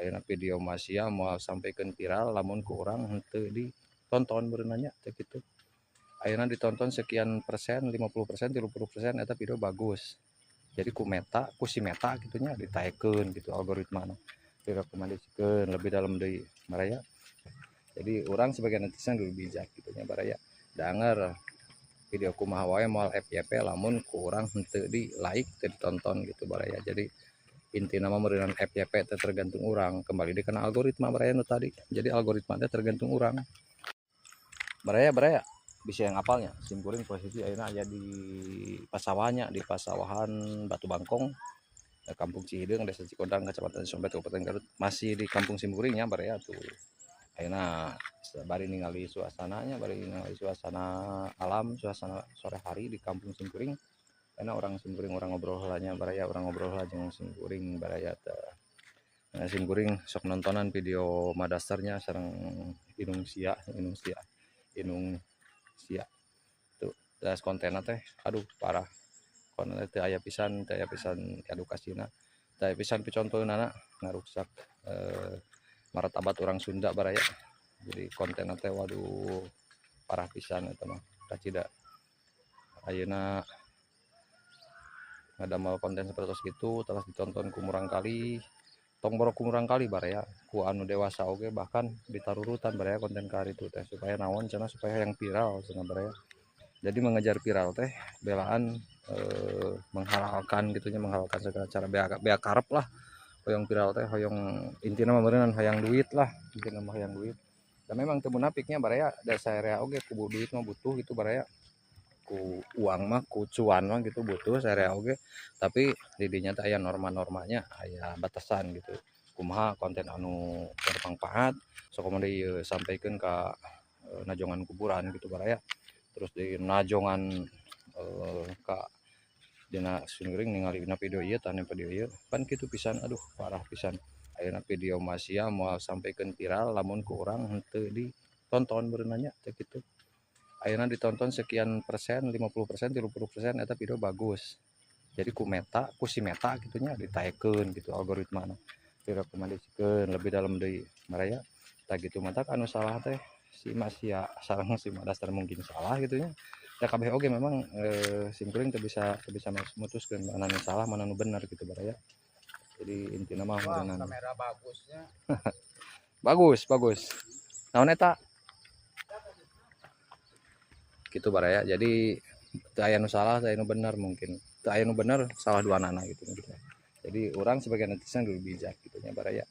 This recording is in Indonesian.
ayeuna video Masia mau sampaikan viral lamun ku urang henteu ditonton berenanya teh kitu. Ayeuna ditonton sekian persen 50% 30% eta video bagus. Jadi ku meta ku si meta gitunya ditaekeun gitu algoritmana direkomendasikeun lebih dalam deui baraya. Jadi orang sebagai netizen dulu bijak gitunya baraya danger video kumaha wae moal FYP lamun ku urang henteu di like teu ditonton gitu baraya. Jadi inti nama meureunana FYP teh tergantung orang kembali dikena algoritma baraya nu tadi. Jadi algoritma teh tergantung orang. Baraya bisa yang apalnya simkuring posisi ayeuna aya di pasawahnya di pasawahan Batu Bangkong Kampung Cihideung Desa Cikodang Kecamatan Sombet Kabupaten Garut masih di Kampung Simkuringnya baraya tuh ayeuna bari ningali suasananya bari ningali suasana alam suasana sore hari di Kampung Simkuring karena orang Simkuring orang ngobrol heulanya baraya orang ngobrol heula jeung Simkuring baraya teh Simkuring sok nontonan video madasarnya sareng Inung Sia tuh das kontenna teh aduh parah kontenna teh aya pisan edukasina teh aya pisan picontoheunana ngaruksak martabat orang Sunda baraya. Jadi kontenna teh waduh parah pisan eta mah kacida ayeuna ngadamel konten sapertos kitu telah ditonton kumurang kali tong borok kumurang kali baraya ku anu dewasa oge bahkan ditarurutan baraya konten ka itu teh supaya naon cenah supaya yang viral cenah baraya. Jadi mengejar viral teh belaan menghalalkan gitunya menghalalkan segala cara bea karep lah hoyong viral teh hoyong intina mah meureun hayang duit lah intina mah hayang duit. Dan memang teu munafiknya baraya da saarea oge ku duit mah butuh gitu baraya ku uang mah ku cuan mah gitu butuh saarea oge tapi di dinya teh aya norma-normanya aya batasan gitu kumaha konten anu bermanfaat sok deui sampaikeun ka najongan kuburan gitu baraya terus di najongan ka dina Simkuring ningali dina video ieu tah video ieu pan kitu pisan aduh parah pisan ayeuna video Masia moal sampaikeun viral lamun ku urang henteu ditonton beunanya teh kitu. Ayeuna ditonton sekian persen 50% 30% eta video bagus. Jadi ku meta ku si meta gitunya ditaekeun gitu algoritmana direkomendasikeun lebih dalam deui baraya tah gitu mata anu salah teh si Masia sareng si Madasar mungkin salah gitunya ya kabeh oge memang Simkuring teu bisa mutuskeun mana nu salah mana nu bener gitu baraya. Jadi intina mah kamera bagusnya bagus naon eta gitu baraya. Jadi teu aya nu salah teu aya nu bener mungkin teu aya nu bener salah duanana gitu. Jadi orang sebagai netizen dulu bijak gitunya baraya